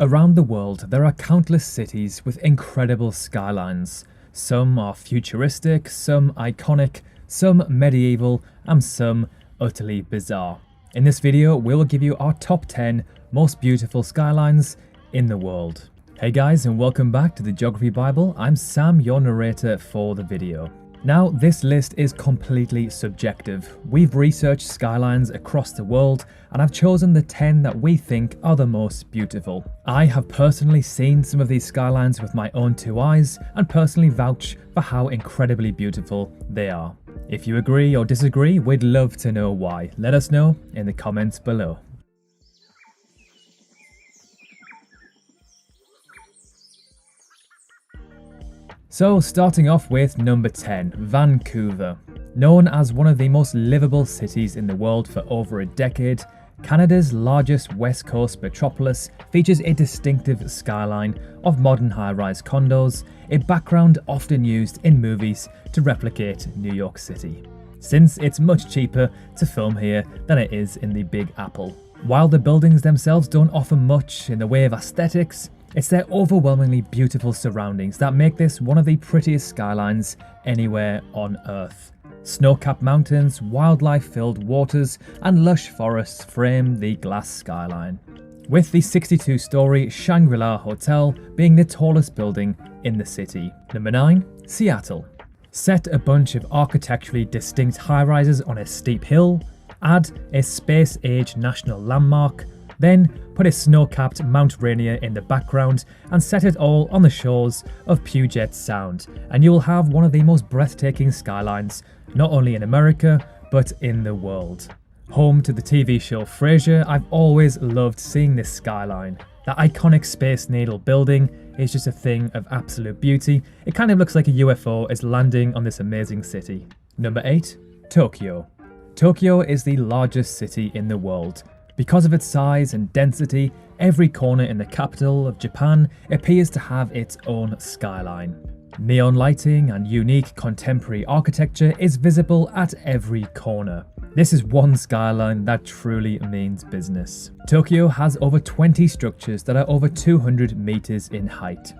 Around the world, there are countless cities with incredible skylines. Some are futuristic, some iconic, some medieval, and some utterly bizarre. In this video, we will give you our top 10 most beautiful skylines in the world. Hey guys, and welcome back to the Geography Bible. I'm Sam, your narrator for the video. Now, this list is completely subjective. We've researched skylines across the world, and I've chosen the 10 that we think are the most beautiful. I have personally seen some of these skylines with my own two eyes, and personally vouch for how incredibly beautiful they are. If you agree or disagree, we'd love to know why. Let us know in the comments below. So starting off with number 10, Vancouver. Known as one of the most livable cities in the world for over a decade, Canada's largest west coast metropolis features a distinctive skyline of modern high-rise condos, a background often used in movies to replicate New York City, since it's much cheaper to film here than it is in the Big Apple. While the buildings themselves don't offer much in the way of aesthetics, it's their overwhelmingly beautiful surroundings that make this one of the prettiest skylines anywhere on Earth. Snow-capped mountains, wildlife-filled waters, and lush forests frame the glass skyline, with the 62-story Shangri-La Hotel being the tallest building in the city. Number 9, Seattle. Set a bunch of architecturally distinct high-rises on a steep hill, add a space-age national landmark, then put a snow-capped Mount Rainier in the background and set it all on the shores of Puget Sound, and you will have one of the most breathtaking skylines, not only in America, but in the world. Home to the TV show Frasier, I've always loved seeing this skyline. That iconic Space Needle building is just a thing of absolute beauty. It kind of looks like a UFO is landing on this amazing city. Number 8, Tokyo. Tokyo is the largest city in the world. Because of its size and density, every corner in the capital of Japan appears to have its own skyline. Neon lighting and unique contemporary architecture is visible at every corner. This is one skyline that truly means business. Tokyo has over 20 structures that are over 200 meters in height.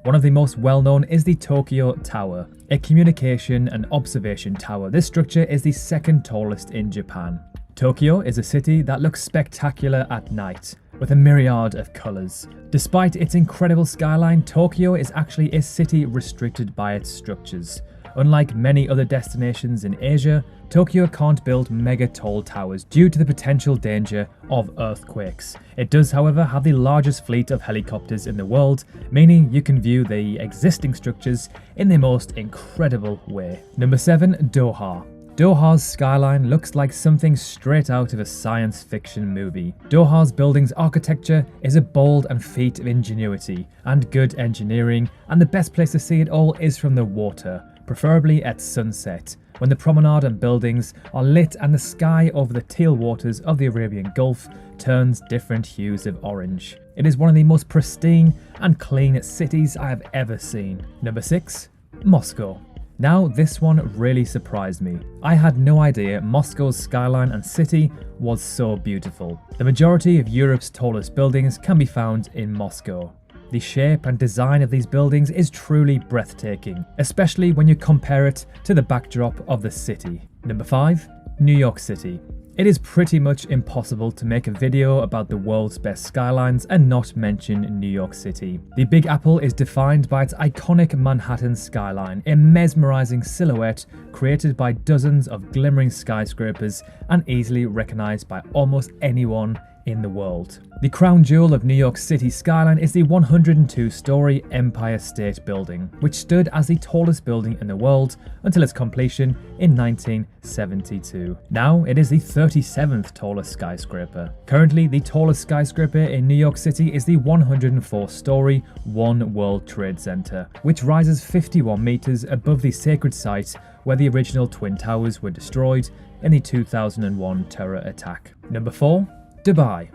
One of the most well-known is the Tokyo Tower, a communication and observation tower. This structure is the second tallest in Japan. Tokyo is a city that looks spectacular at night, with a myriad of colours. Despite its incredible skyline, Tokyo is actually a city restricted by its structures. Unlike many other destinations in Asia, Tokyo can't build mega tall towers due to the potential danger of earthquakes. It does, however, have the largest fleet of helicopters in the world, meaning you can view the existing structures in the most incredible way. Number 7, Doha. Doha's skyline looks like something straight out of a science fiction movie. Doha's building's architecture is a bold and feat of ingenuity and good engineering, and the best place to see it all is from the water, preferably at sunset, when the promenade and buildings are lit and the sky over the teal waters of the Arabian Gulf turns different hues of orange. It is one of the most pristine and clean cities I have ever seen. Number 6, Moscow. Now, this one really surprised me. I had no idea Moscow's skyline and city was so beautiful. The majority of Europe's tallest buildings can be found in Moscow. The shape and design of these buildings is truly breathtaking, especially when you compare it to the backdrop of the city. Number 5, New York City. It is pretty much impossible to make a video about the world's best skylines and not mention New York City. The Big Apple is defined by its iconic Manhattan skyline, a mesmerizing silhouette created by dozens of glimmering skyscrapers and easily recognized by almost anyone in the world. The crown jewel of New York City's skyline is the 102-story Empire State Building, which stood as the tallest building in the world until its completion in 1972. Now it is the 37th tallest skyscraper. Currently, the tallest skyscraper in New York City is the 104-story One World Trade Center, which rises 51 meters above the sacred site where the original Twin Towers were destroyed in the 2001 terror attack. Number 4, Dubai.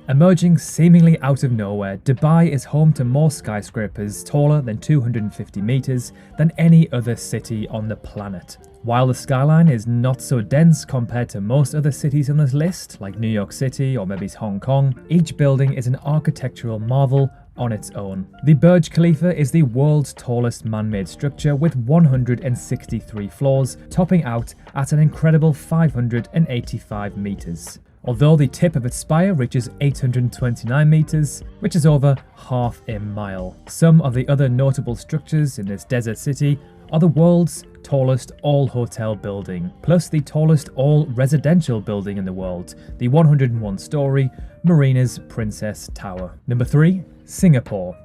Emerging seemingly out of nowhere, Dubai is home to more skyscrapers taller than 250 meters than any other city on the planet. While the skyline is not so dense compared to most other cities on this list, like New York City or maybe Hong Kong, each building is an architectural marvel on its own. The Burj Khalifa is the world's tallest man-made structure with 163 floors, topping out at an incredible 585 meters. Although the tip of its spire reaches 829 meters, which is over half a mile. Some of the other notable structures in this desert city are the world's tallest all-hotel building, plus the tallest all-residential building in the world, the 101-story Marina's Princess Tower. Number 3. Singapore.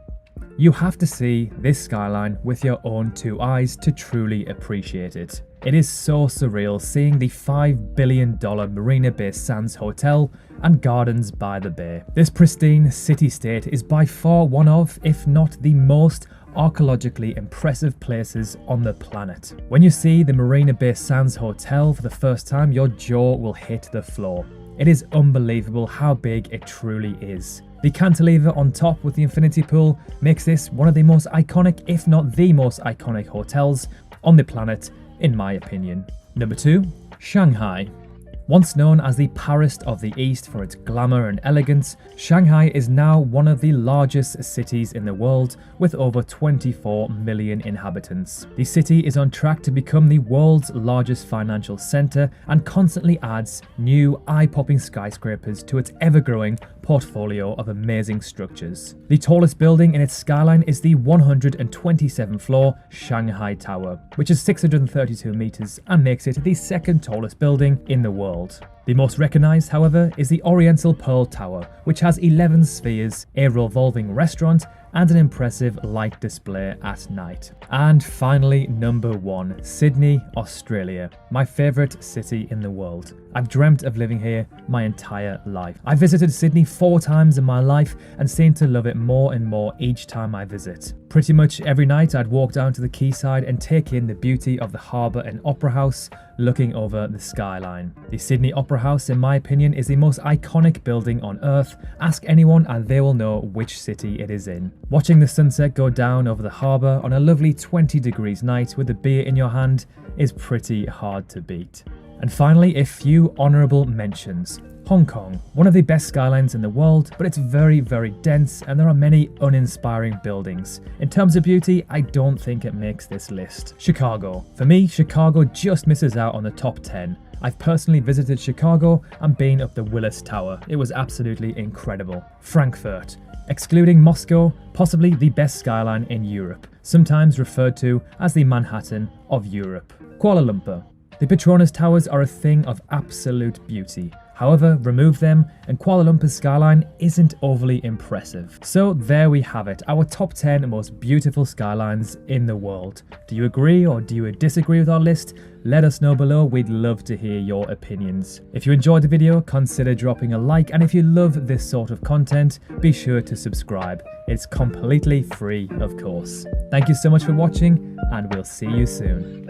You have to see this skyline with your own two eyes to truly appreciate it. It is so surreal seeing the $5 billion Marina Bay Sands Hotel and gardens by the bay. This pristine city-state is by far one of, if not the most, archaeologically impressive places on the planet. When you see the Marina Bay Sands Hotel for the first time, your jaw will hit the floor. It is unbelievable how big it truly is. The cantilever on top with the infinity pool makes this one of the most iconic, if not the most iconic hotels on the planet, in my opinion. Number 2. Shanghai. Once known as the Paris of the East for its glamour and elegance, Shanghai is now one of the largest cities in the world with over 24 million inhabitants. The city is on track to become the world's largest financial center and constantly adds new eye-popping skyscrapers to its ever-growing portfolio of amazing structures. The tallest building in its skyline is the 127-floor Shanghai Tower, which is 632 meters and makes it the second tallest building in the world. The most recognized, however, is the Oriental Pearl Tower, which has 11 spheres, a revolving restaurant, and an impressive light display at night. And finally, number 1, Sydney, Australia, my favourite city in the world. I've dreamt of living here my entire life. I visited Sydney 4 times in my life and seem to love it more and more each time I visit. Pretty much every night I'd walk down to the quayside and take in the beauty of the harbour and Opera House, looking over the skyline. The Sydney Opera House, in my opinion, is the most iconic building on earth. Ask anyone and they will know which city it is in. Watching the sunset go down over the harbour on a lovely 20 degrees night with a beer in your hand is pretty hard to beat. And finally, a few honourable mentions. Hong Kong, one of the best skylines in the world, but it's very, very dense and there are many uninspiring buildings. In terms of beauty, I don't think it makes this list. Chicago. For me, Chicago just misses out on the top 10. I've personally visited Chicago and been up the Willis Tower. It was absolutely incredible. Frankfurt. Excluding Moscow, possibly the best skyline in Europe, sometimes referred to as the Manhattan of Europe. Kuala Lumpur. The Petronas Towers are a thing of absolute beauty. However, remove them and Kuala Lumpur's skyline isn't overly impressive. So there we have it, our top 10 most beautiful skylines in the world. Do you agree or do you disagree with our list? Let us know below, we'd love to hear your opinions. If you enjoyed the video, consider dropping a like, and if you love this sort of content, be sure to subscribe. It's completely free, of course. Thank you so much for watching, and we'll see you soon.